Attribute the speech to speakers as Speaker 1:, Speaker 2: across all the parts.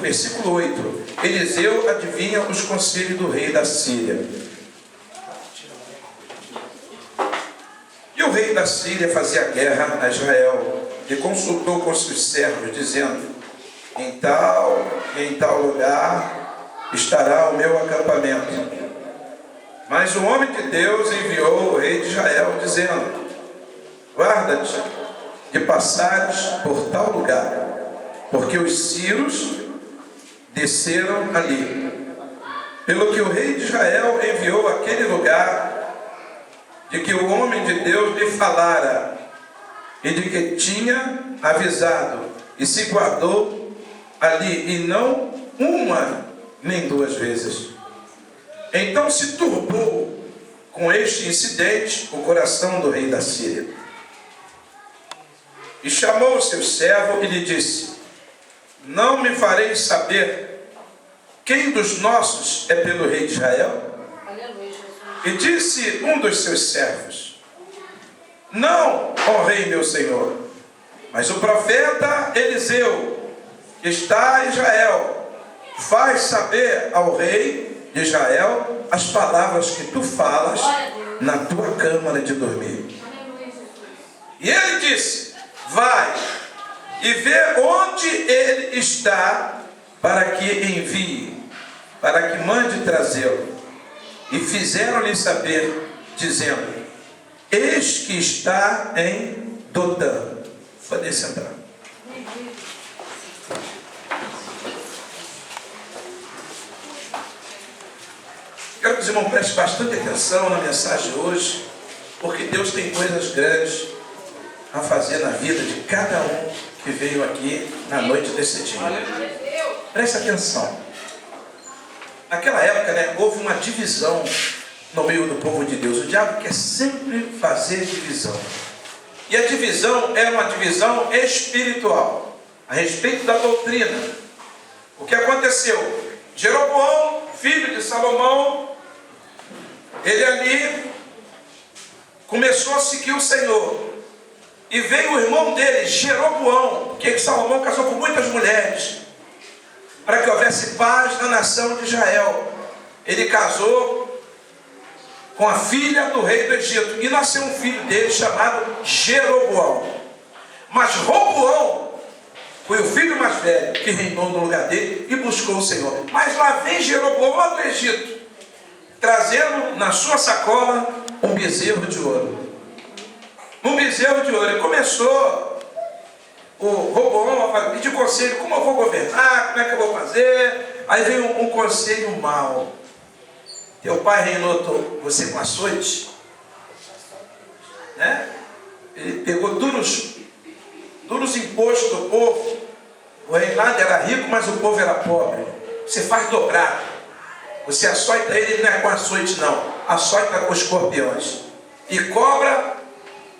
Speaker 1: versículo 8. Eliseu adivinha os conselhos do rei da Síria. E o rei da Síria fazia guerra a Israel, e consultou com seus servos, dizendo: em tal lugar estará o meu acampamento. Mas o homem de Deus enviou o rei de Israel, dizendo: guarda-te de passares por tal lugar, porque os sírios desceram ali. Pelo que o rei de Israel enviou aquele lugar de que o homem de Deus lhe falara, e de que tinha avisado, e se guardou ali, e não uma nem duas vezes. Então se turbou com este incidente o coração do rei da Síria, e chamou o seu servo e lhe disse: não me fareis saber quem dos nossos é pelo rei de Israel? E disse um dos seus servos: não, ó rei meu senhor, mas o profeta Eliseu está em Israel, faz saber ao rei de Israel as palavras que tu falas na tua câmara de dormir. E ele disse: vai e vê onde ele está, para que envie, para que mande trazê-lo. E fizeram-lhe saber, dizendo: eis que está em Dotã. Pode sentar. Quero que os irmãos prestem bastante atenção na mensagem de hoje, porque Deus tem coisas grandes a fazer na vida de cada um que veio aqui na noite desse dia. Preste atenção. Naquela época, houve uma divisão no meio do povo de Deus. O diabo quer sempre fazer divisão. E a divisão era uma divisão espiritual, a respeito da doutrina. O que aconteceu? Jeroboão, filho de Salomão, ele ali começou a seguir o Senhor. E veio o irmão dele, Jeroboão, porque Salomão casou com muitas mulheres, para que houvesse paz na nação de Israel. Ele casou com a filha do rei do Egito, e nasceu um filho dele chamado Jeroboão. Mas Roboão foi o filho mais velho que reinou no lugar dele e buscou o Senhor. Mas lá vem Jeroboão lá do Egito, trazendo na sua sacola um bezerro de ouro. Um bezerro de ouro. E começou o Roboão a pedir conselho: como eu vou governar, como é que eu vou fazer? Aí veio um conselho mau: teu pai reinou você com açoite, né? Ele pegou duros impostos do povo. O reinado era rico, mas o povo era pobre. Você faz dobrado. Você açoita ele, não é com açoite não, açoita com escorpiões, e cobra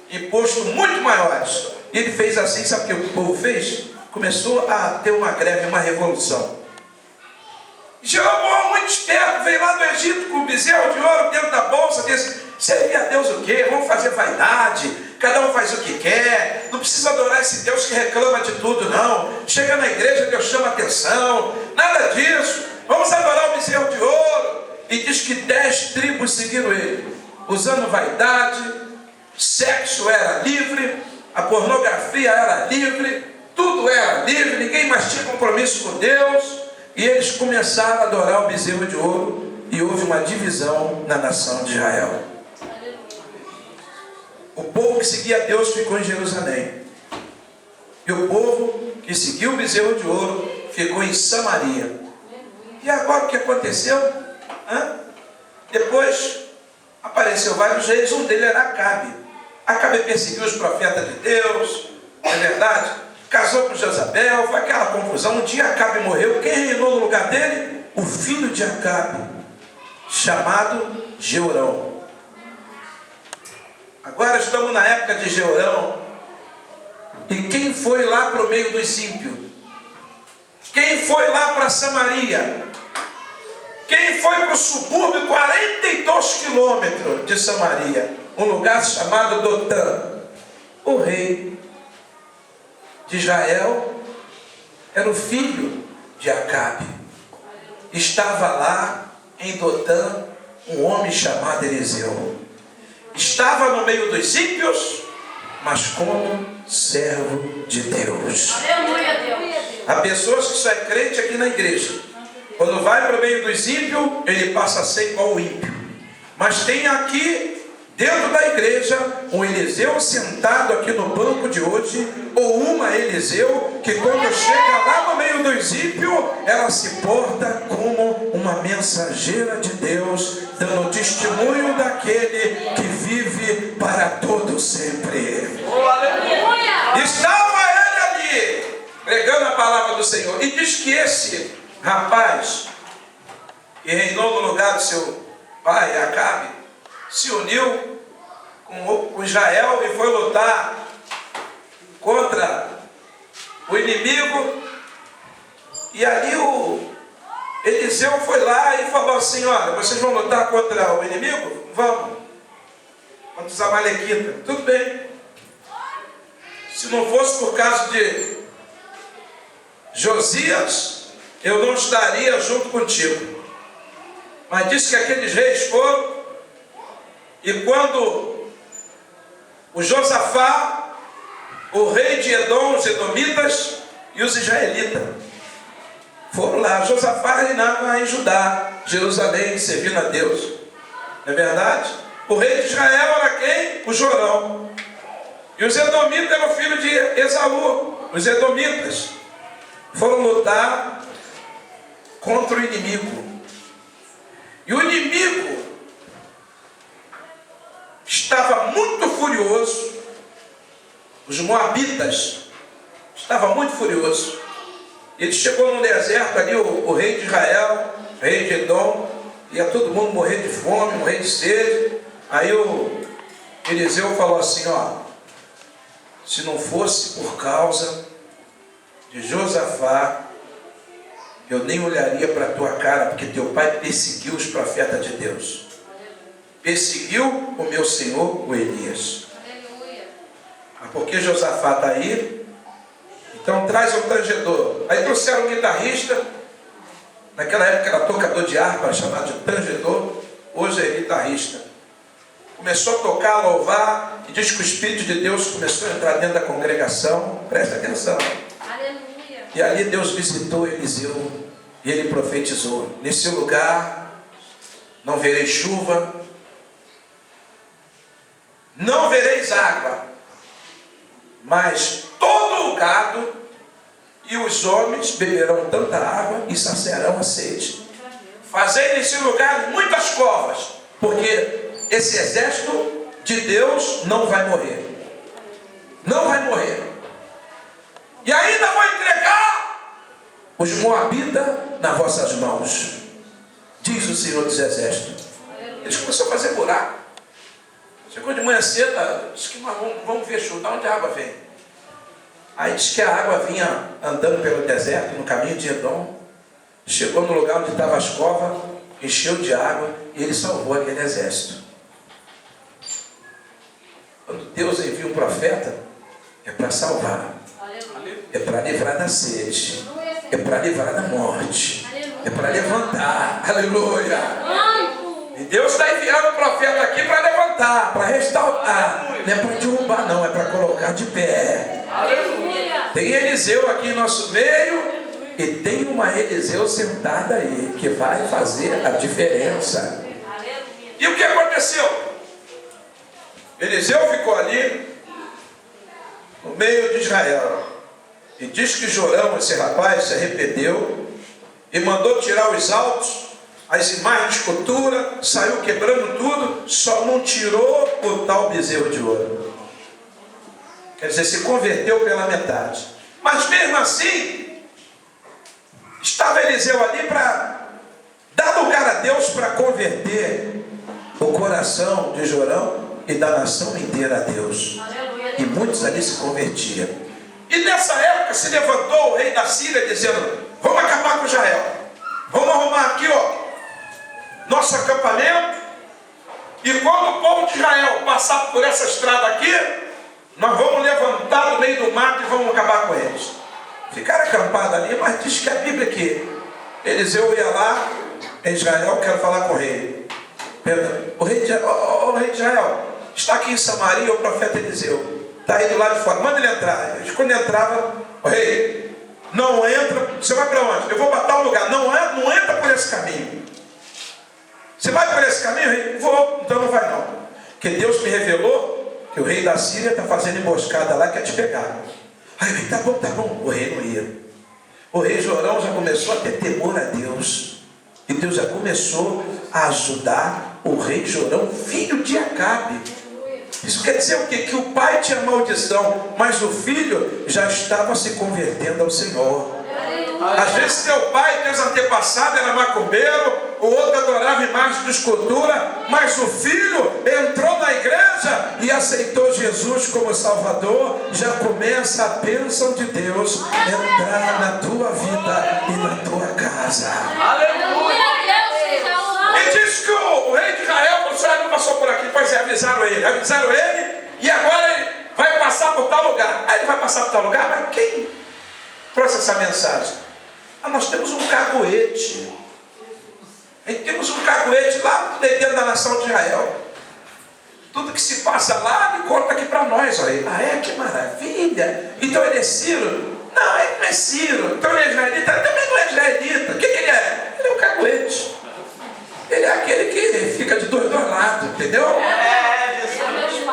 Speaker 1: imposto muito maiores. E ele fez assim. Sabe o que o povo fez? Começou a ter uma greve, uma revolução. Jeroboão, muito esperto, veio lá do Egito com o bezerro de ouro dentro da bolsa, disse: servir a Deus o quê? Vamos fazer vaidade, cada um faz o que quer, não precisa adorar esse Deus que reclama de tudo não. Chega na igreja, Deus chama atenção, nada disso, vamos adorar o bezerro de ouro. E diz que 10 tribos seguiram ele, usando vaidade. Sexo era livre, a pornografia era livre, tudo era livre, ninguém mais tinha compromisso com Deus. E eles começaram a adorar o bezerro de ouro, e houve uma divisão na nação de Israel. O povo que seguia a Deus ficou em Jerusalém, e o povo que seguiu o bezerro de ouro ficou em Samaria. E agora o que aconteceu? Depois apareceu vários reis, um deles era Acabe. Acabe perseguiu os profetas de Deus, não é verdade? Casou com Jezabel, foi aquela confusão. Um dia Acabe morreu. Quem reinou no lugar dele? O filho de Acabe, chamado Jeorão. Agora estamos na época de Jeorão. E quem foi lá para o meio dos ímpios? Quem foi lá para Samaria? Quem foi para o subúrbio, 42 quilômetros de Samaria, um lugar chamado Dotã? O rei de Israel era o filho de Acabe. Estava lá em Dotã um homem chamado Eliseu. Estava no meio dos ímpios, mas como servo de Deus.
Speaker 2: Aleluia, Deus.
Speaker 1: Há pessoas que só é crente aqui na igreja. Quando vai para o meio dos ímpios, ele passa a ser igual o ímpio. Mas tem aqui, dentro da igreja, um Eliseu sentado aqui no banco de hoje, ou uma Eliseu, que quando chega lá no meio dos ímpios, ela se porta como uma mensageira de Deus, dando testemunho daquele que vive para todo sempre. Estava ele ali, pregando a palavra do Senhor, e diz que esse rapaz, que reinou no lugar do seu pai, Acabe, se uniu com Israel e foi lutar contra o inimigo. E ali o Eliseu foi lá e falou assim: olha, vocês vão lutar contra o inimigo? Vamos. Contra os amalequitas. Tudo bem. Se não fosse por causa de Josias, eu não estaria junto contigo. Mas disse que aqueles reis foram, e quando o Josafá, o rei de Edom, os edomitas e os israelitas foram lá. Josafá reinava em Judá, Jerusalém, servindo a Deus. Não é verdade? O rei de Israel era quem? O Jorão. E os edomitas eram filhos de Esaú. Os edomitas foram lutar contra o inimigo. E o inimigo estava muito furioso. Os moabitas estavam muito furiosos. Ele chegou no deserto ali, o rei de Israel, o rei de Edom, ia todo mundo morrer de fome, morrer de sede. Aí o Eliseu falou assim: ó, se não fosse por causa de Josafá, eu nem olharia para a tua cara, porque teu pai perseguiu os profetas de Deus. Perseguiu o meu senhor, o Elias. Mas porque Josafá está aí, então traz um tangedor. Aí trouxeram um guitarrista, naquela época era tocador de harpa, chamado de tangedor, hoje é guitarrista. Começou a tocar, a louvar, e diz que o Espírito de Deus começou a entrar dentro da congregação. Presta atenção.
Speaker 2: Aleluia.
Speaker 1: E ali Deus visitou Eliseu, e ele profetizou: nesse lugar não vereis chuva, não vereis água, mas todo o gado e os homens beberão tanta água e saciarão a sede. Fazei nesse lugar muitas covas, porque esse exército de Deus não vai morrer. Não vai morrer. E ainda vou entregar os moabitas nas vossas mãos, diz o Senhor dos Exércitos. Eles começaram a fazer buraco. Chegou de manhã cedo, disse que vamos ver chuva, de onde a água vem? Aí diz que a água vinha andando pelo deserto, no caminho de Edom, chegou no lugar onde estavam as covas, encheu de água, e ele salvou aquele exército. Quando Deus envia um profeta, é para salvar, é para livrar da sede, é para livrar da morte, é para levantar. Aleluia! E Deus está enviando o profeta aqui para levantar, para restaurar. Não é para derrubar, não, é para colocar de pé.
Speaker 2: Aleluia.
Speaker 1: Tem Eliseu aqui em nosso meio, e tem uma Eliseu sentada aí, que vai fazer a diferença. E o que aconteceu? Eliseu ficou ali, no meio de Israel. E diz que Jorão, esse rapaz, se arrependeu e mandou tirar os altos, as imagens de escultura, saiu quebrando tudo, só não tirou o tal bezerro de ouro. Quer dizer, se converteu pela metade. Mas mesmo assim, estava Eliseu ali para dar lugar a Deus, para converter o coração de Jorão e da nação inteira a Deus. E muitos ali se convertiam. E nessa época se levantou o rei da Síria dizendo: vamos acabar com Israel, vamos arrumar aqui, ó, nosso acampamento, e quando o povo de Israel passar por essa estrada aqui, nós vamos levantar no meio do mato e vamos acabar com eles. Ficaram acampados ali, mas diz que a Bíblia que Eliseu ia lá em Israel, quero falar com o rei. O rei de Israel, está aqui em Samaria o profeta Eliseu. Está aí do lado de fora, manda ele entrar. Quando entrava, o rei, não entra, você vai para onde? Eu vou botar um lugar, não entra por esse caminho. Você vai por esse caminho, rei? Vou, então não vai não. Porque Deus me revelou que o rei da Síria está fazendo emboscada lá, quer te pegar. Aí o rei, tá bom. O rei não ia. O rei Jorão já começou a ter temor a Deus. E Deus já começou a ajudar o rei Jorão, filho de Acabe. Isso quer dizer o quê? Que o pai tinha maldição, mas o filho já estava se convertendo ao Senhor. Às vezes teu pai, teus antepassados era macumbeiro, o outro adorava imagem de escultura, mas o filho entrou na igreja e aceitou Jesus como Salvador. Já começa a bênção de Deus entrar na tua vida e na tua casa. E diz que o rei de Israel, o Senhor não passou por aqui, pois é, avisaram ele, e agora ele vai passar por tal lugar. Aí ele vai passar por tal lugar, mas quem trouxe essa mensagem? Nós temos um caguete. Temos um caguete lá dentro da nação de Israel. Tudo que se passa lá, ele conta aqui para nós. Olha. Que maravilha. Então ele é Ciro? Não, ele não é Ciro. Então ele é israelita? Ele também não é israelita. O que ele é? Ele é um caguete. Ele é aquele que fica de dois lados, entendeu?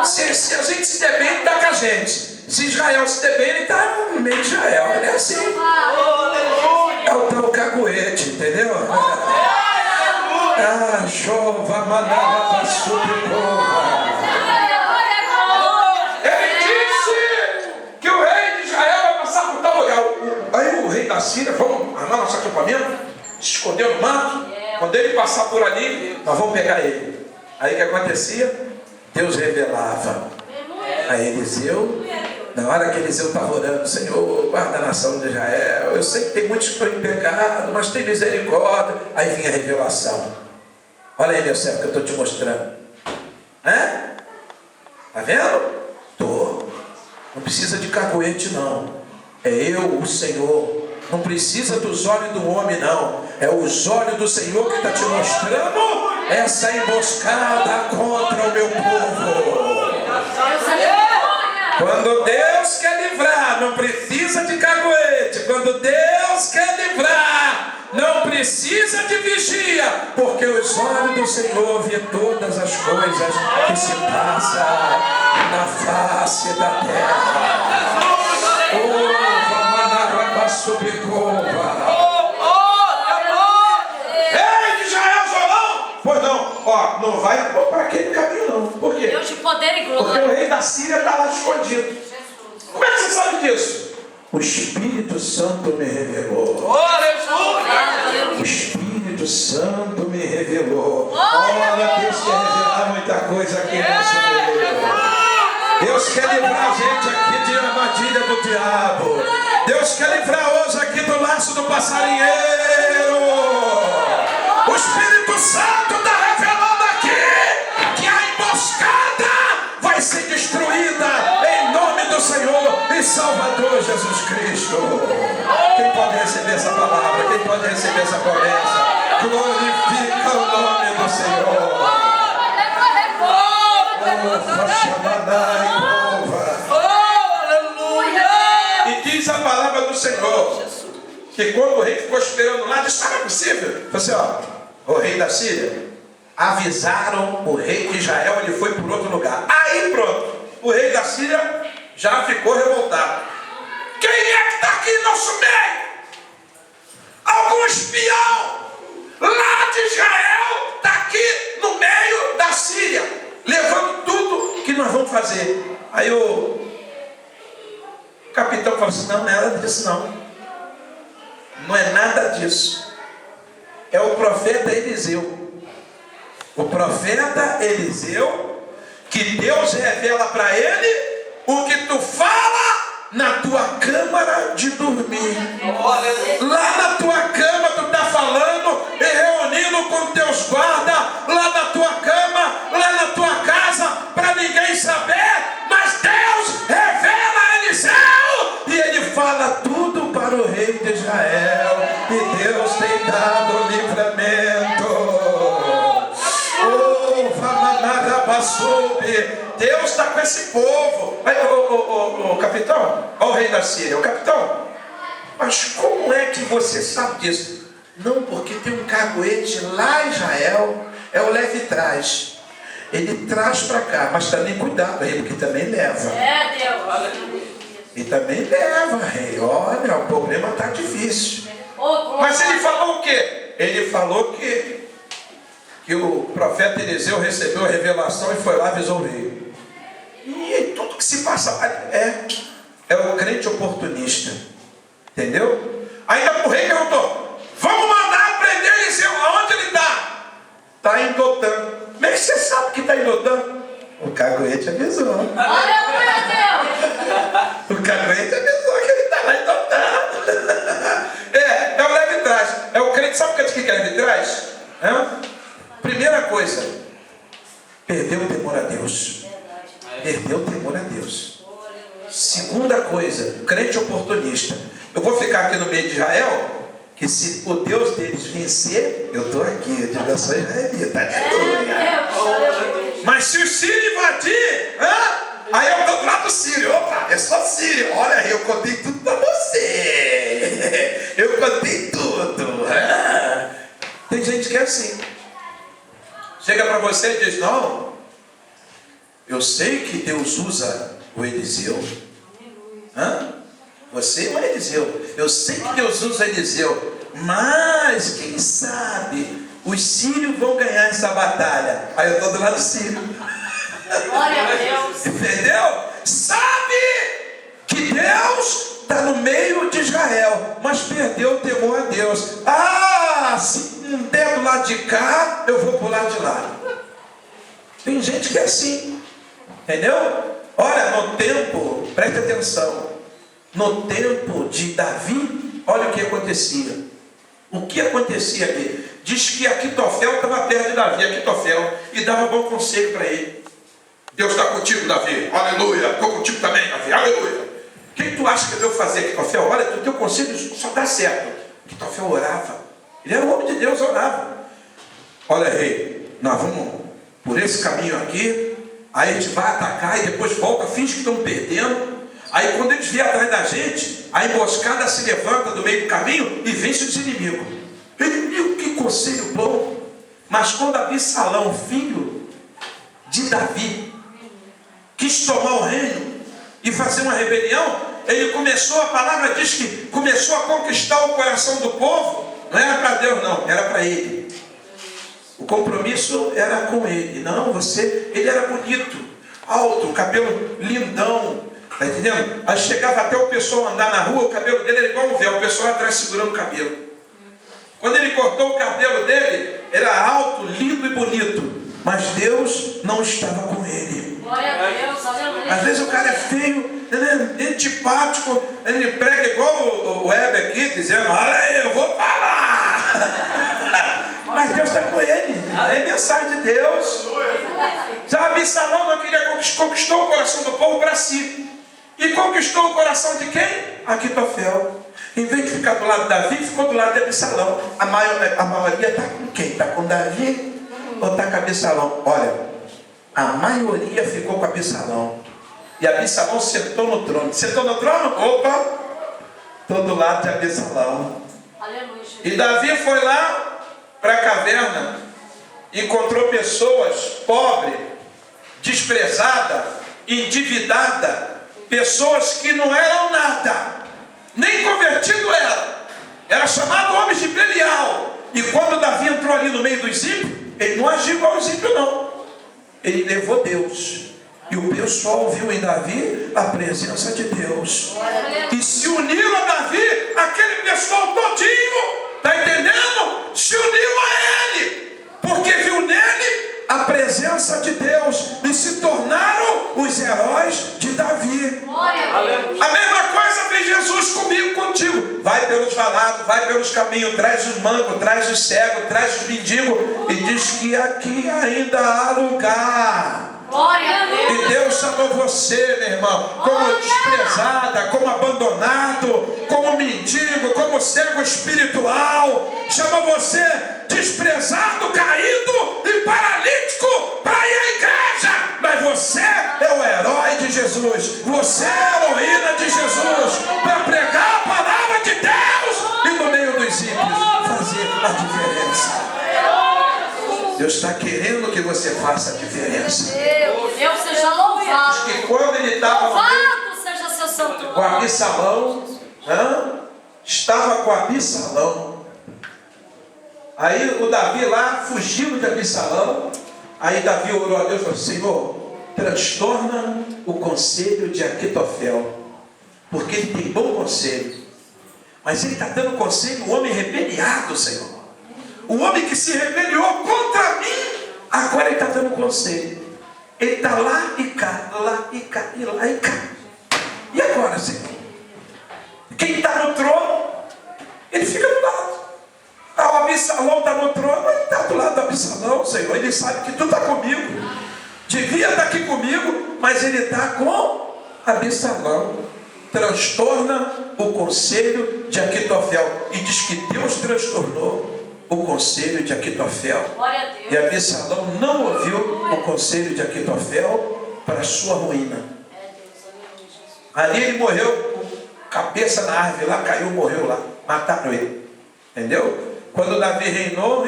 Speaker 1: Se a gente se der bem, ele está com a gente. Se Israel se der bem, ele está no meio de Israel. Ele é assim. É o tal caguete, entendeu? Chova, manava, ele disse que o rei de Israel vai passar por tal lugar. Aí o rei da Síria, vamos armar nosso acampamento, se escondeu no mato. Quando ele passar por ali, nós vamos pegar ele. Aí o que acontecia? Deus revelava a Eliseu. Na hora que Eliseu estava orando, Senhor, guarda a nação de Israel. Eu sei que tem muitos que estão em pecado, mas tem misericórdia. Aí vinha a revelação. Olha aí, meu servo, que eu estou te mostrando. Está vendo? Estou. Não precisa de caguete, não. É eu, o Senhor. Não precisa dos olhos do homem, não. É os olhos do Senhor que está te mostrando essa emboscada contra o meu povo. Quando Deus quer livrar, não precisa de caguete. Quando Deus quer livrar, não precisa de vigia, porque os olhos do Senhor vê todas as coisas que se passam na face da terra. Ei, de Israel, Jorão! Pois não, não vai para aquele caminho não. Por quê?
Speaker 2: Deus de poder e glória.
Speaker 1: Porque o rei da Síria está lá escondido. Como é que você sabe disso? O Espírito Santo me revelou. O Espírito Santo me revelou. Olha, Deus quer revelar muita coisa aqui nesse meio. Deus quer livrar a gente aqui de armadilha do diabo. Deus quer livrar hoje aqui do laço do passarinheiro. O Espírito Santo está revelando aqui que a emboscada vai ser destruída em nome do Senhor e Salvador Jesus Cristo. Quem pode receber essa palavra? Quem pode receber essa promessa? Glorifica o nome do Senhor. E diz a palavra do Senhor que quando o rei ficou esperando lá, disse: não é possível. Falei assim, o rei da Síria, avisaram o rei de Israel, ele foi por outro lugar. Aí pronto, o rei da Síria já ficou revoltado. Quem é que está aqui em nosso meio? Algum espião lá de Israel está aqui no meio da Síria, levando tudo que nós vamos fazer. Aí o capitão falou assim: não é nada disso não. Não é nada disso. É o profeta Eliseu. O profeta Eliseu, que Deus revela para ele o que tu fala na tua câmara de dormir. Lá na tua cama tu está falando e reunindo com teus guardas, lá na tua cama, lá na tua casa, para ninguém saber, mas Deus revela a Eliseu e ele fala tudo para meio de Israel, e Deus tem dado livramento. Oh, Deus está com esse povo. Aí, o capitão, olha o rei da Síria, o capitão, mas como é que você sabe disso? Não, porque tem um caguete lá em Israel, é o leve traz. Ele traz para cá, mas também cuidado, rei, porque também leva.
Speaker 2: Deus.
Speaker 1: E também leva, rei. Olha, o problema está difícil. Mas ele falou o quê? Ele falou que o profeta Eliseu recebeu a revelação e foi lá e avisou o rei. E tudo que se passa é o crente oportunista. Entendeu? Ainda o rei perguntou: vamos mandar prender Eliseu. Aonde ele está? Está em Dotã. Como é que você sabe que está em Dotã? O caguete avisou.
Speaker 2: Aleluia, Deus.
Speaker 1: O caguete avisou que ele está lá em Dotã. É o leve trás. É o crente. Sabe o que é leve trás? Primeira coisa, perdeu o temor a Deus. Perdeu o temor a Deus. Segunda coisa, crente oportunista. Eu vou ficar aqui no meio de Israel, que se o Deus deles vencer, eu estou aqui, eu digo, eu sou israelita. Mas se o sírio invadir, aí eu estou do lado do sírio. Opa, eu sou sírio. Olha aí, eu contei tudo para você. Eu contei tudo. Tem gente que é assim. Chega para você e diz: não, eu sei que Deus usa o Eliseu. Você não é Eliseu. Eu sei que Deus usa Eliseu, mas quem sabe os sírios vão ganhar essa batalha. Aí eu estou do lado do sírio.
Speaker 2: Glória a Deus.
Speaker 1: Entendeu? Sabe que Deus está no meio de Israel, mas perdeu o temor a Deus. Se não der do lado de cá, eu vou para o lado de lá. Tem gente que é assim. Entendeu? Olha, no tempo, preste atenção, no tempo de Davi, olha o que acontecia. O que acontecia ali? Diz que Aquitofel estava perto de Davi, Aquitofel, e dava bom conselho para ele. Deus está contigo, Davi, aleluia. Estou contigo também, Davi, aleluia. O que tu acha que eu devo fazer, Aquitofel? Olha, o teu conselho só dá certo. Aquitofel orava, ele era um homem de Deus, orava. Olha, rei, nós vamos por esse caminho aqui, aí a gente vai atacar e depois volta, finge que estão perdendo. Aí quando eles vierem atrás da gente, a emboscada se levanta do meio do caminho e vence os inimigos. Ele viu que conselho bom. Mas quando Absalão, filho de Davi, quis tomar o reino e fazer uma rebelião, ele começou, a palavra diz que começou a conquistar o coração do povo. Não era para Deus não, era para ele. O compromisso era com ele. Não, ele era bonito, alto, cabelo lindão, tá entendendo? Aí chegava até o pessoal andar na rua, o cabelo dele era igual um véu, o pessoal atrás segurando o cabelo. Quando ele cortou o cabelo dele, era alto, lindo e bonito, mas Deus não estava com ele.
Speaker 2: Glória a Deus, aleluia.
Speaker 1: Às vezes o cara é feio, ele é antipático, ele prega igual o Heber aqui, dizendo: olha aí, eu vou falar. Mas Deus está com ele, é mensagem de Deus. Já Absalão não queria, conquistou o coração do povo para si. E conquistou o coração de quem? Aquitofel. Em vez de ficar do lado de Davi, ficou do lado de Absalão. A maioria está com quem? Está com Davi ou está com Absalão? Olha, a maioria ficou com Absalão. E Absalão sentou no trono. Sentou no trono? Opa! Estou do lado de Absalão.
Speaker 2: Aleluia.
Speaker 1: E Davi foi lá para a caverna, encontrou pessoas pobres, desprezadas, endividadas, pessoas que não eram nada, nem convertido era chamado homens de Belial. E quando Davi entrou ali no meio dos ímpios, ele não agiu igual aos ímpios não, ele levou Deus. E o pessoal viu em Davi a presença de Deus e se uniram a Davi. Aquele pessoal todinho, está entendendo? Se uniu a ele, porque viu nele a presença de Deus e se tornaram os heróis de Davi. A mesma coisa fez Jesus comigo, contigo. Vai pelos valados, vai pelos caminhos, traz os mancos, traz os cegos, traz os mendigos, e diz que aqui ainda há lugar.
Speaker 2: Glória a Deus.
Speaker 1: E Deus chamou você, meu irmão, como desprezada, como abandonado, como mendigo, como cego espiritual, chamou você desprezado, caído e paralítico para ir à igreja. Mas você é o herói de Jesus, você é a heroína de Jesus, para pregar a palavra de Deus e no meio dos ímpios fazer a diferença. Deus está querendo que você faça a diferença.
Speaker 2: Deus seja louvado.
Speaker 1: Que quando ele estava
Speaker 2: Louvado seja seu santo nome.
Speaker 1: com Absalão, estava com Absalão. Aí o Davi lá fugiu de Absalão. Aí Davi orou a Deus e falou: Senhor, transtorna o conselho de Aquitofel, porque ele tem bom conselho, mas ele está dando conselho o homem rebeliado, Senhor. O homem que se rebeliou contra mim, agora ele está dando conselho. Ele está lá e cá, lá e cá, e lá e cá. E agora, Senhor? Quem está no trono, ele fica do lado. O Absalão está no trono, ele está do lado do Absalão, Senhor. Ele sabe que tu está comigo. Devia estar aqui comigo, mas ele está com Absalão. Transtorna o conselho de Aquitofel. E diz que Deus transtornou o conselho de Aquitofel.
Speaker 2: Glória a Deus.
Speaker 1: E Absalão não ouviu o conselho de Aquitofel para sua ruína. Ali ele morreu, cabeça na árvore lá, caiu, morreu lá. Mataram ele. Entendeu? Quando Davi reinou, o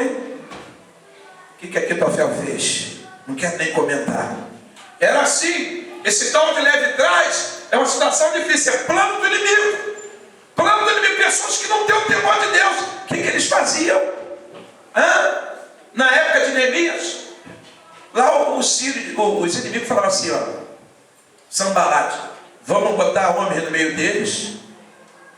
Speaker 1: que Aquitofel fez? Não quero nem comentar. Era assim. Esse tal de leve trás é uma situação difícil. É plano do inimigo. Plano do inimigo. Pessoas que não têm o temor de Deus. O que eles faziam? Na época de Neemias, lá os inimigos falaram assim: Sanbalate, vamos botar homens no meio deles.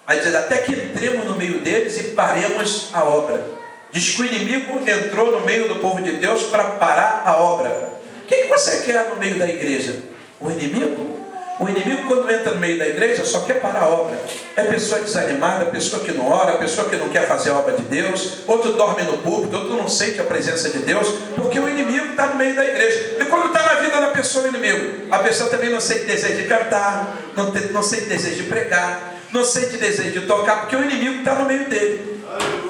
Speaker 1: Aí diz: até que entremos no meio deles e paremos a obra. Diz que o inimigo entrou no meio do povo de Deus para parar a obra. O que você quer no meio da igreja? O inimigo? O inimigo, quando entra no meio da igreja, só quer parar a obra. É pessoa desanimada, pessoa que não ora, pessoa que não quer fazer a obra de Deus. Outro dorme no púlpito, outro não sente a presença de Deus, porque o inimigo está no meio da igreja. E quando está na vida da pessoa, o inimigo, a pessoa também não sente desejo de cantar, não sente desejo de pregar, não sente desejo de tocar, porque o inimigo está no meio dele.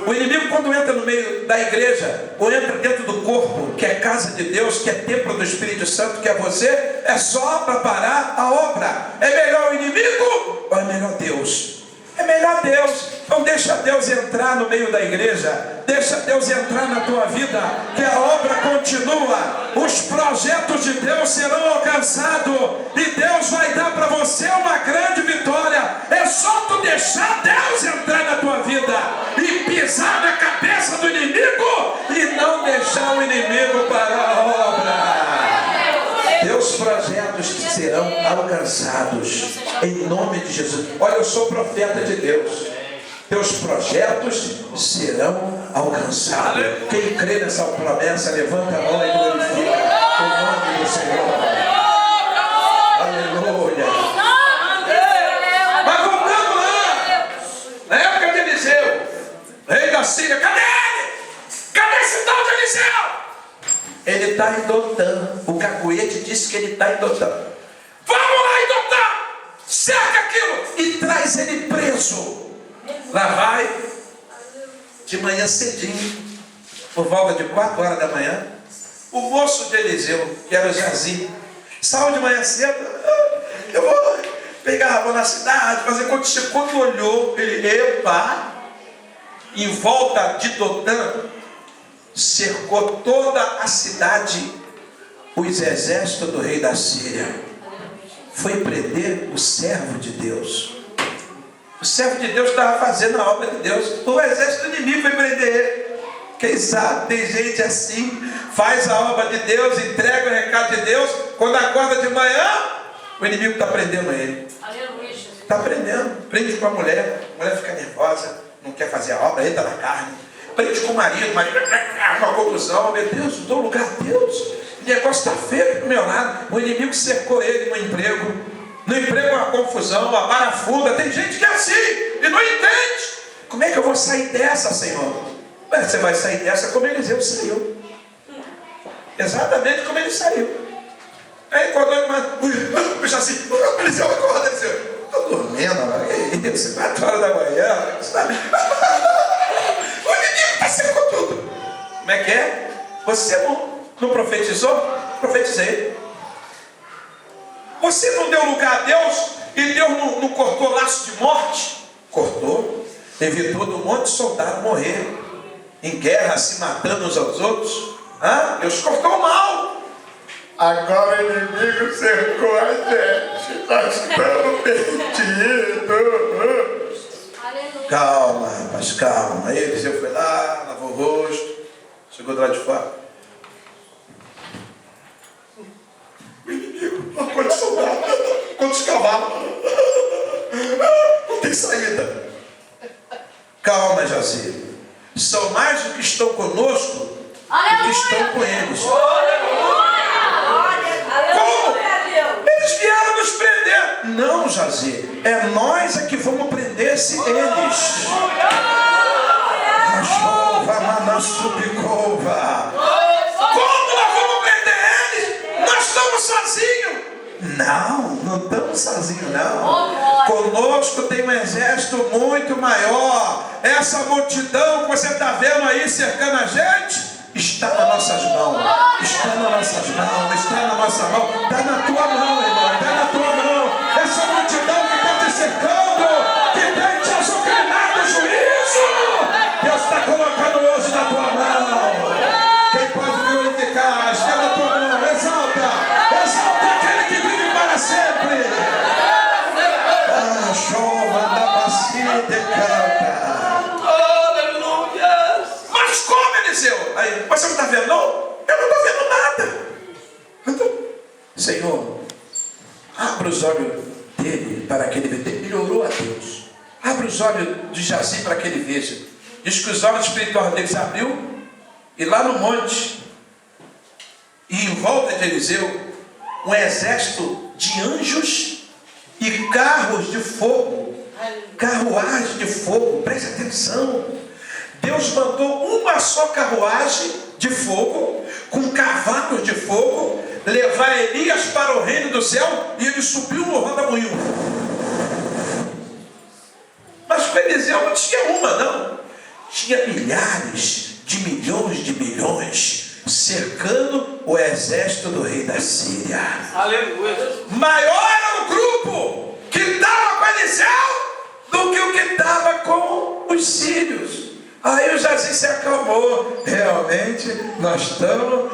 Speaker 1: O inimigo, quando entra no meio da igreja, ou entra dentro do corpo, que é casa de Deus, que é templo do Espírito Santo, que é você, é só para parar a obra. É melhor o inimigo ou é melhor Deus? É melhor Deus. Então deixa Deus entrar no meio da igreja, deixa Deus entrar na tua vida, que a obra continua, os projetos de Deus serão alcançados, e Deus vai dar para você uma grande vitória. É só tu deixar Deus entrar na tua vida e pisar na cabeça do inimigo e não deixar o inimigo parar a obra. Teus projetos serão alcançados em nome de Jesus. Olha, eu sou profeta de Deus. Teus projetos serão alcançados. Quem crê nessa promessa, levanta a mão e glorifica o nome do Senhor. Aleluia. Mas voltando lá, na época de Eliseu, rei da Síria, cadê ele? Cadê esse tal de Eliseu? Ele está em Dotã. O cacuete disse que ele está em Dotã. Vamos lá em Dotã, cerca aquilo e traz ele preso. Lá vai, de manhã cedinho, por volta de 4 horas da manhã, o moço de Eliseu, que era o Jazi, saiu de manhã cedo. Eu vou pegar, vou na cidade, fazer quando chegou. Quando olhou, ele, epa, em volta de Dotã, cercou toda a cidade os exércitos do rei da Síria. Foi prender o servo de Deus. O servo de Deus estava fazendo a obra de Deus. O exército inimigo foi prender ele. Quem sabe tem gente assim, faz a obra de Deus, entrega o recado de Deus, quando acorda de manhã, o inimigo está prendendo ele. Está prendendo. Prende com a mulher fica nervosa, não quer fazer a obra, entra na carne. Prende com o marido uma conclusão. Meu Deus, eu dou lugar a Deus. O negócio está feio aqui do meu lado. O inimigo cercou ele no emprego. No emprego é uma confusão, uma parafuda. Tem gente que é assim e não entende. Como é que eu vou sair dessa, Senhor? Você vai sair dessa como Eliseu saiu. Exatamente como ele saiu. Aí quando ele puxa assim, Eliseu, acorda, Eliseu. Estou dormindo, que isso? 4 horas da manhã. O inimigo está sempre com tudo. Como é que é? Você não profetizou? Profetizei. Você não deu lugar a Deus e Deus não cortou laço de morte? Cortou. Evitou de um monte de soldado morrer em guerra, se matando uns aos outros. Deus cortou o mal. Agora o inimigo cercou a gente. Nós estamos perdidos. Calma, rapaz, calma. Aí Eliseu foi lá, lavou o rosto, chegou do lado de fora. O inimigo, quantos soldados, quantos cavalos. Não tem saída. Calma, Jazir. São mais os que estão conosco do que estão com eles. Como? Eles vieram nos prender. Não, Jazir. É nós que vamos prender eles. Como nós vamos prender eles? Nós estamos sozinhos. Não estamos sozinhos, não. Conosco tem um exército muito maior. Essa multidão que você está vendo aí cercando a gente está nas nossas mãos. Está nas nossas mãos. Está na nossa mão. Está na tua mão, irmão. Está na tua mão. Essa multidão que está te cercando, que tem te azucrinado o juízo, Deus está colocando hoje na tua mão. Quem pode glorificar? Está na tua mão. Exalta aquele que vive para sempre. Chova da bacia de canta. Aleluia. Mas como, Eliseu? Aí, você não está vendo, não? Eu não estou vendo nada. Então, Senhor, abra os olhos dele para que ele veja. Ele orou a Deus. Abra os olhos de Jazir para que ele veja. Diz que os olhos espirituais dele se abriu. E lá no monte, e em volta de Eliseu, um exército de anjos e carros de fogo, carruagem de fogo. Preste atenção. Deus mandou uma só carruagem de fogo, com cavalos de fogo, levar Elias para o reino do céu, e ele subiu no rodamuinho. Mas com Eliseu não tinha uma, não. Tinha milhares de milhões cercando o exército do rei da Síria. Aleluia. Maior era o grupo que estava com Eliseu do que o que estava com os sírios. Aí o Jazir se acalmou. Realmente nós estamos,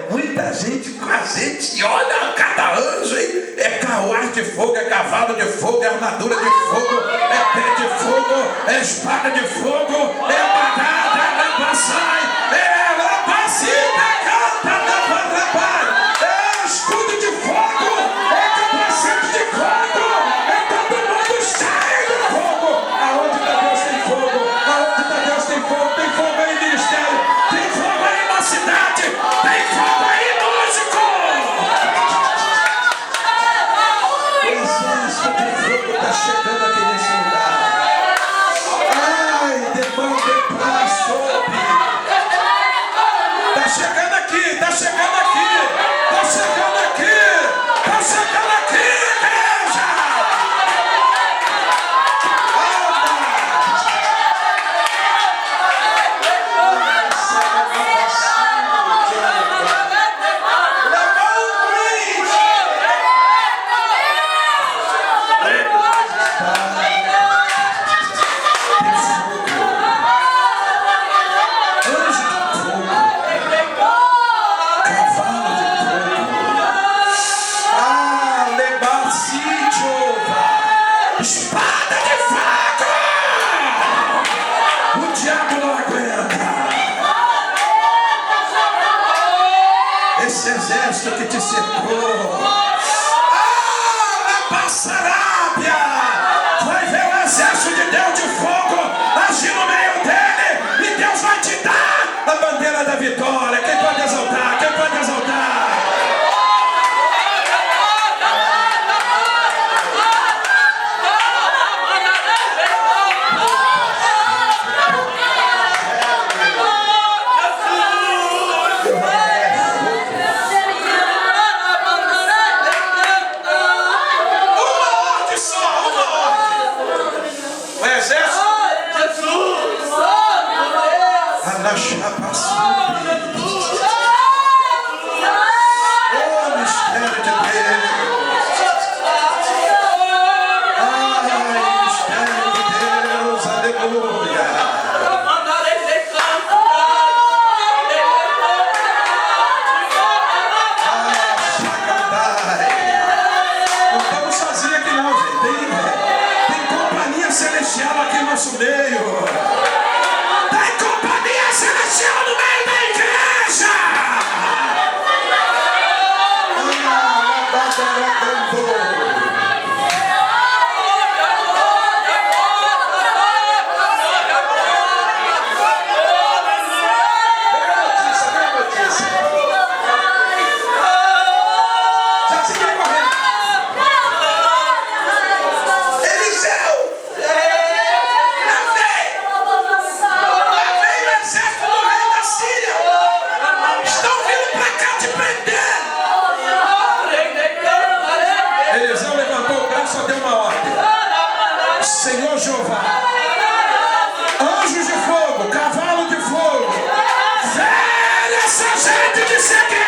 Speaker 1: muita gente com a gente. E olha, cada anjo, hein? É carruagem de fogo, é cavalo de fogo, é armadura de fogo, é pé de fogo, é espada de fogo, é bagada, é passai, é lapacita, canta, é escudo de fogo, é capacete de fogo, é todo mundo cheio de fogo. Aonde está Deus tem fogo, aonde está Deus tem fogo aí no ministério, tem fogo aí na cidade, tem fogo aí músico. O exército de fogo está chegando aqui nesse lugar. Ai, demanda para sobre. Está chegando aqui, está chegando aqui, está chegando aqui, está chegando aqui, igreja! Espada de fogo! O diabo não aguenta. Esse exército que te cercou. Na Passarábia! Vai ver o exército de Deus de fogo agir no meio dele, e Deus vai te dar a bandeira da vitória. Quem pode exaltar? Quem pode exaltar? Maldição na chapa. Oh, mistério de Deus. Ai, mistério de Deus. Aleluia. Celestial aqui no nosso meio. Tem companhia celestial no meio da igreja. Já se quer correndo. Eliseu levantou o braço e deu uma ordem. Senhor Jeová, anjos de fogo, cavalo de fogo, fere essa gente de cegueira.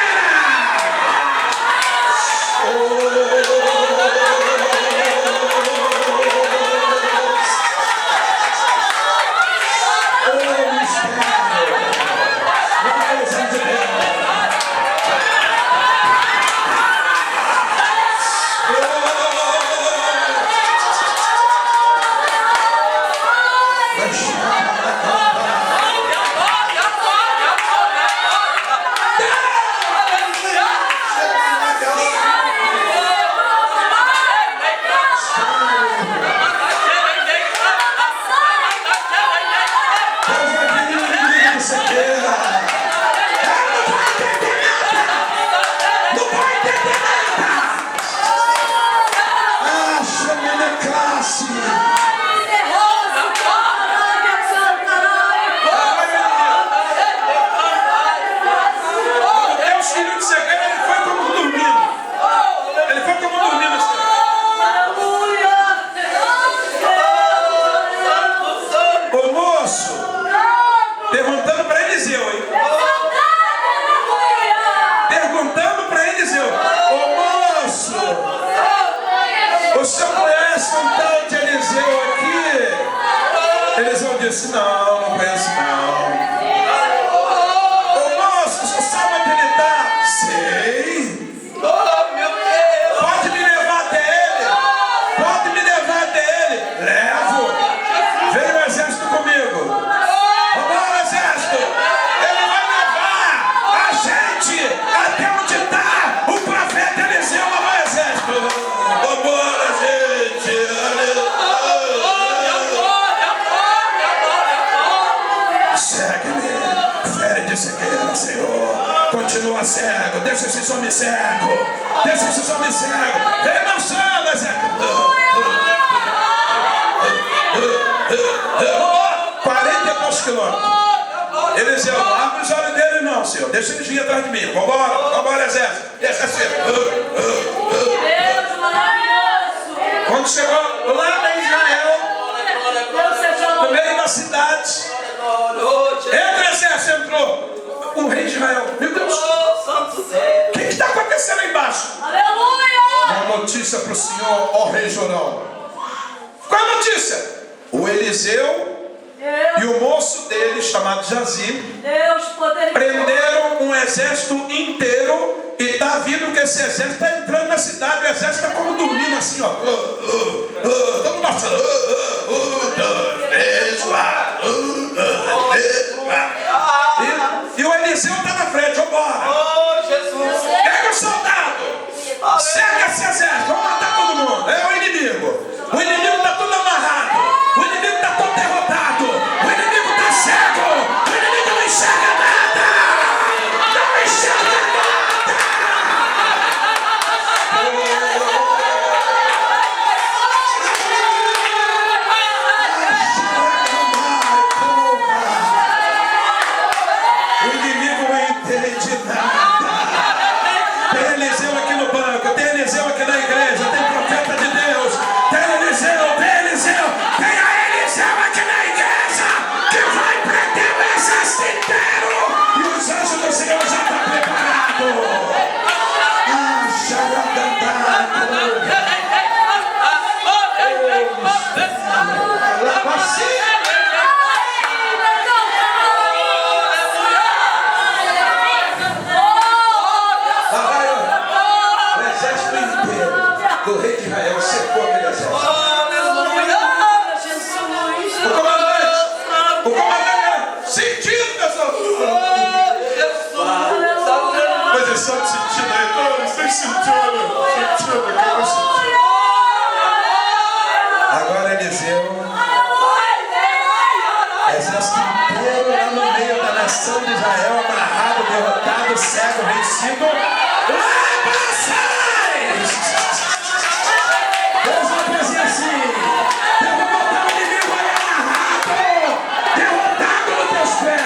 Speaker 1: Perguntando para Eliseu, ô moço, o senhor conhece um tal de Eliseu aqui? Eliseu disse, não conheço não. Ô moço, o senhor sabe onde ele está? Sei. Pode me levar até ele? Pode me levar até ele? Levo. Vem o exército comigo. Vamos, exército. Ele vai levar a gente até onde está o profeta Eliseu. Vamos, exército. Vamos, gente. Segue-me. Fere de cegueira, Senhor. Continua cego. Deixa esse homem cego. Deixa esse homem cego. Vem marchando, exército. 42 quilômetros. Eliseu, não abre os olhos dele não, Senhor. Deixa eles vir atrás de mim. Vambora, exército. Deixa assim. Quando chegou lá em Israel, no meio da cidade, entra, exército, entrou o rei de Israel. Meu Deus, o que está acontecendo aí embaixo?
Speaker 2: Aleluia!
Speaker 1: Uma notícia para o Senhor, ó rei Jorão. Qual é a notícia? O Eliseu e o moço dele, chamado Jazi, prenderam um exército inteiro e está vindo que esse exército está entrando na cidade. O exército está como dormindo assim, ó. Estamos passando. E o Eliseu está na frente, vambora. Pega o soldado. Segue esse exército, vamos matar todo mundo. É o inimigo. O inimigo está tudo amarrado. O inimigo está todo derrotado. O inimigo está cego. O inimigo não enxerga nada. Não enxerga nada. O inimigo não entende nada. Tem Eliseu aqui no banco. Tem Eliseu aqui na igreja. Tem profeta de Deus. Tem Eliseu, tem a Eliseu aqui na igreja que vai prender o exército. nação de Israel amarrado, derrotado, cego, vencido. Deus vai fazer assim. Eu vou botar o inimigo aí amarrado, derrotado nos teus pés.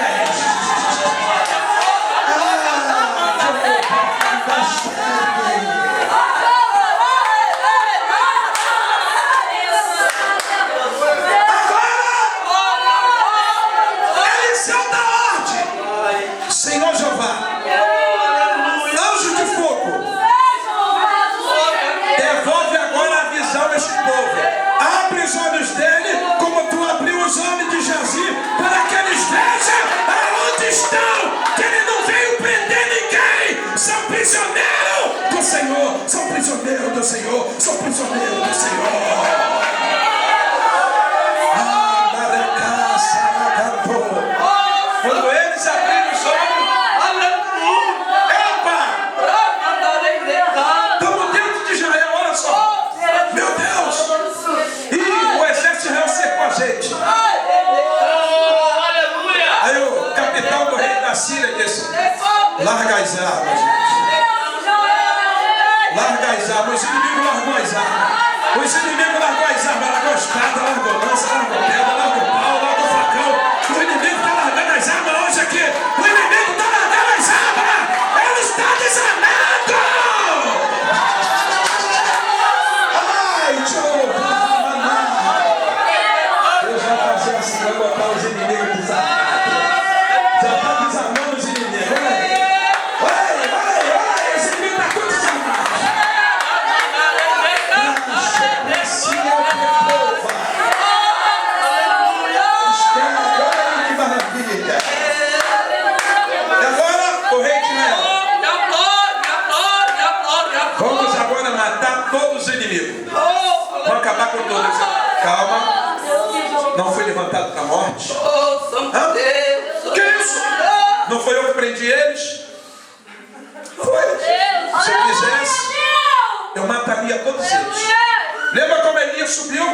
Speaker 1: Senhor Jeová, anjo de fogo, devolve agora a visão a este povo. Abre os olhos dele, como tu abriu os olhos de Jazir, para que eles vejam aonde estão, que ele não veio prender ninguém. São prisioneiros do Senhor, são prisioneiros do Senhor, são prisioneiros do Senhor. Quando eles abriram os olhos, estamos dentro de Israel, olha só. Meu Deus! E o exército de Israel cercou a gente. Aí o capitão do rei da Síria disse: larga as armas, gente. Larga as armas. Os inimigos largou as armas. Os inimigos largou as armas. Largou a espada, largou a lança, largou a pedra, largou o pau, largou o facão. O inimigo está largando as armas hoje aqui. O inimigo está largando as armas. Ele está desarmado. Ai, Deus vai fazer assim, vai botar os inimigos desarmados. Já está desarmando os inimigos. Olha aí. Olha aí. Esse inimigo está tudo desarmado. Assim é o povo. Olha que maravilha. E agora o rei de Israel. Vamos agora matar todos os inimigos. Vamos acabar com todos. Calma. Não foi levantado para a morte. Que isso? Não foi eu que prendi eles? Foi. Se eu quisesse, eu mataria todos eles. Lembra como Elias subiu?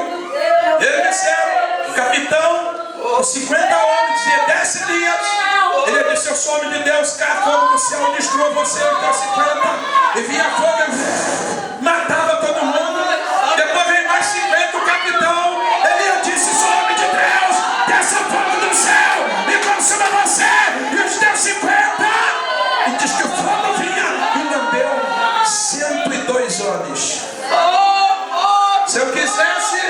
Speaker 1: Eles disseram, o capitão, os 50 homens diziam: desce Elias. Ele disse: eu sou homem de Deus, cai fogo do céu e destrua você. Então 50, e vinha fogo e matava todo mundo. Depois veio mais 50, o capitão. Elias disse: sou homem de Deus, desça fogo do céu e consuma você. E os teus 50. E diz que o fogo vinha e lambeu 102 homens. Se eu quisesse,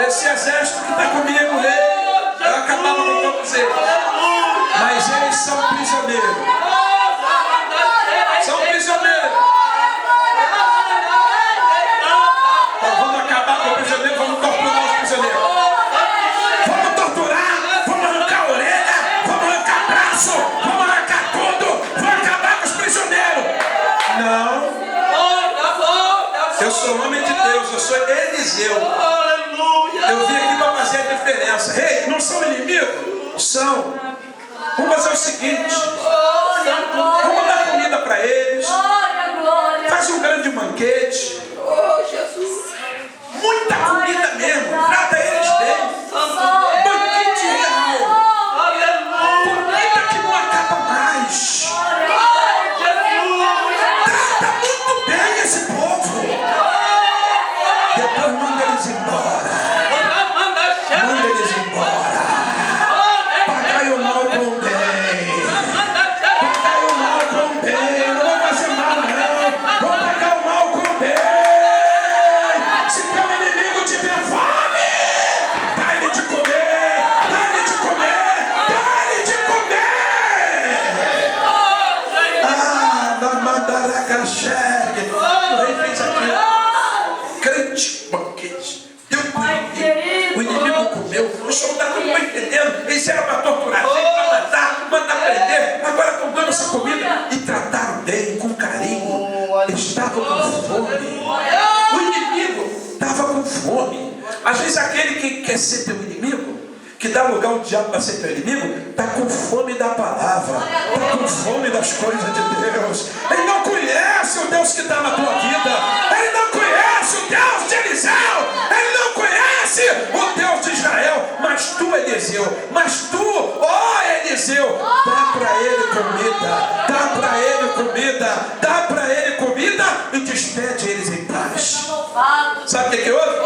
Speaker 1: esse exército que está comigo, rei, eu acabava com todos eles. Mas eles são prisioneiros. São prisioneiros. Então vamos acabar com o prisioneiro, vamos torturar os prisioneiros. Vamos torturar, vamos arrancar a orelha, vamos arrancar braço, vamos arrancar tudo, vamos acabar com os prisioneiros. Não. Eu sou homem de Deus, eu sou Eliseu. Eu vim aqui para fazer a diferença. Rei, não são inimigos? São. Vamos fazer o seguinte: vamos dar comida para eles. Faz um grande banquete. Muita comida mesmo. Trata eles bem. Banquete real. Comida que não acaba mais. Trata muito bem esse povo. Depois manda eles embora. Manda eles embora. Pagai o mal com o bem. Pagai o mal com o bem. Não vou fazer mal, não. Vou pagar o mal com o bem. Se teu inimigo tiver fome, dá-lhe de comer. Dá-lhe de comer. Dá-lhe de comer. Na mandaracaxergue. O rei fez aqui. Grande banquete. O inimigo comeu. Os soldados não estão entendendo. Eles eram para torturar, para matar, mandar prender. Agora estão dando essa comida. E trataram bem, com carinho. Eles estavam com fome. O inimigo estava com fome. Às vezes aquele que quer ser teu inimigo, que dá lugar ao diabo para ser teu inimigo, está com fome da palavra, está com fome das coisas de Deus. Ele não conhece o Deus que está na tua vida. Ele não conhece o Deus de Eliseu. Ele não conhece o Deus de Israel. Mas tu, Eliseu, ó Eliseu, comida, dá para ele comida, dá para ele comida e despede eles em paz. Sabe o que houve?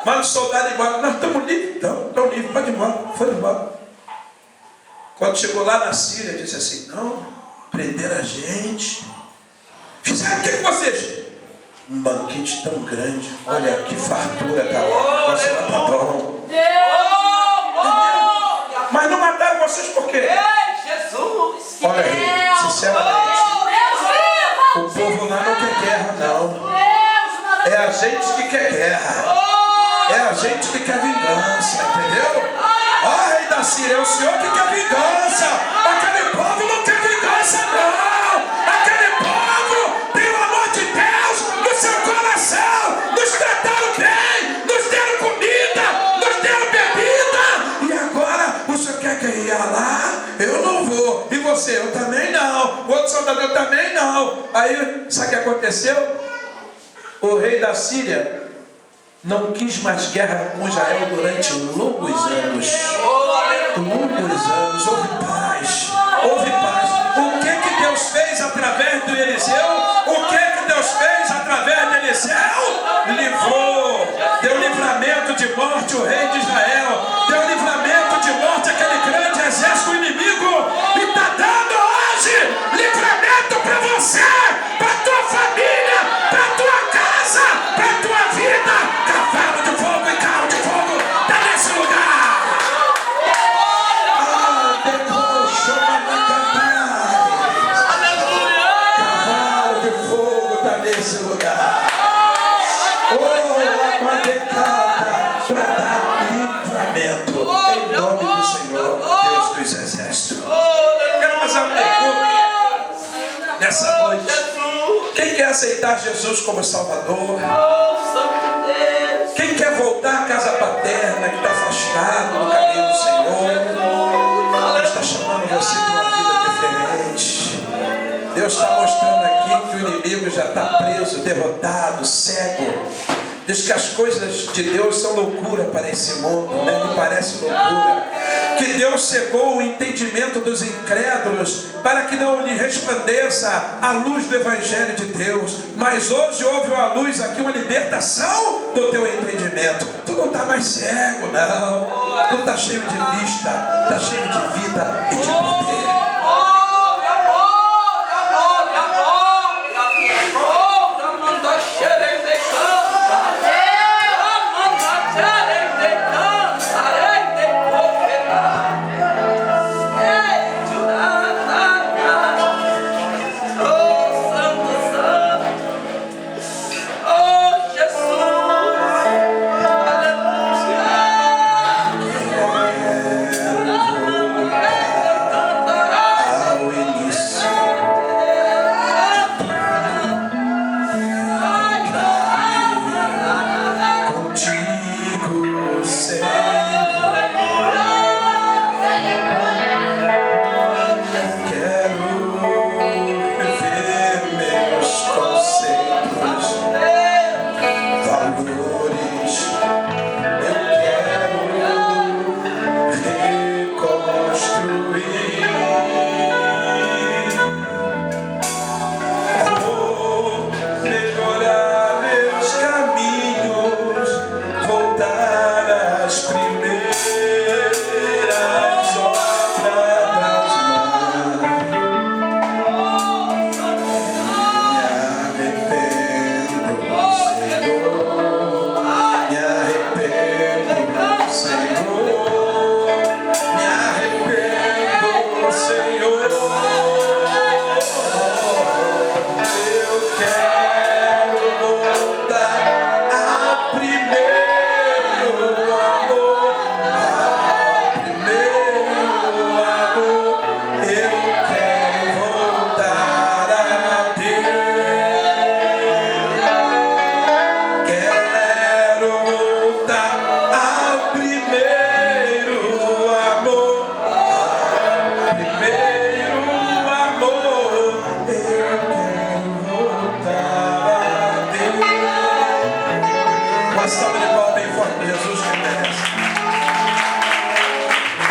Speaker 1: Manda o soldado embora. Nós estamos livres. Estamos livres, pode ir embora. Foi embora. Quando chegou lá na Síria, disse assim: não, prenderam a gente. Fizeram o que vocês? Um banquete tão grande. Olha que fartura, cara. Você vai tá bom. Mas não mataram vocês por quê?
Speaker 3: Jesus!
Speaker 1: Olha aí, sinceramente, o povo lá não quer guerra, não. É a gente que quer guerra. É a gente que quer vingança, entendeu? Ó, rei da Síria, é o senhor que quer vingança. Aquele povo não quer vingança, não. Aquele povo tem o amor de Deus no seu coração. Nos trataram bem, nos deram comida, nos deram bebida. E agora o senhor quer que eu ia lá? Eu não vou. E você? Eu também não. O outro soldado, eu também não. Aí, sabe o que aconteceu? O rei da Síria não quis mais guerra com Israel durante longos anos. Longos anos. Houve paz. Houve paz. O que Deus fez através do Eliseu? O que Deus fez através de Eliseu? Livrou. Deu livramento de morte o rei de Israel. Deu livramento de morte aquele grande exército inimigo. E está dando hoje livramento para você, para tua família, para tua casa, para tua vida. Cavalo de fogo e carro de fogo está nesse lugar. Cavalo de fogo está nesse lugar. Oh, a decada para dar livramento em nome do Senhor, Deus dos exércitos. Quero fazer uma pergunta nessa noite. Quem quer aceitar Jesus como Salvador? Quem quer voltar à casa paterna, que está afastado do caminho do Senhor? Deus está chamando você para uma vida diferente. Deus está mostrando aqui que o inimigo já está preso, derrotado, cego. Diz que as coisas de Deus são loucura para esse mundo, né? Me parece loucura. Que Deus cegou o entendimento dos incrédulos para que não lhe resplandeça a luz do Evangelho de Deus. Mas hoje houve uma luz aqui, uma libertação do teu entendimento. Tu não está mais cego, não. Tu está cheio de vista.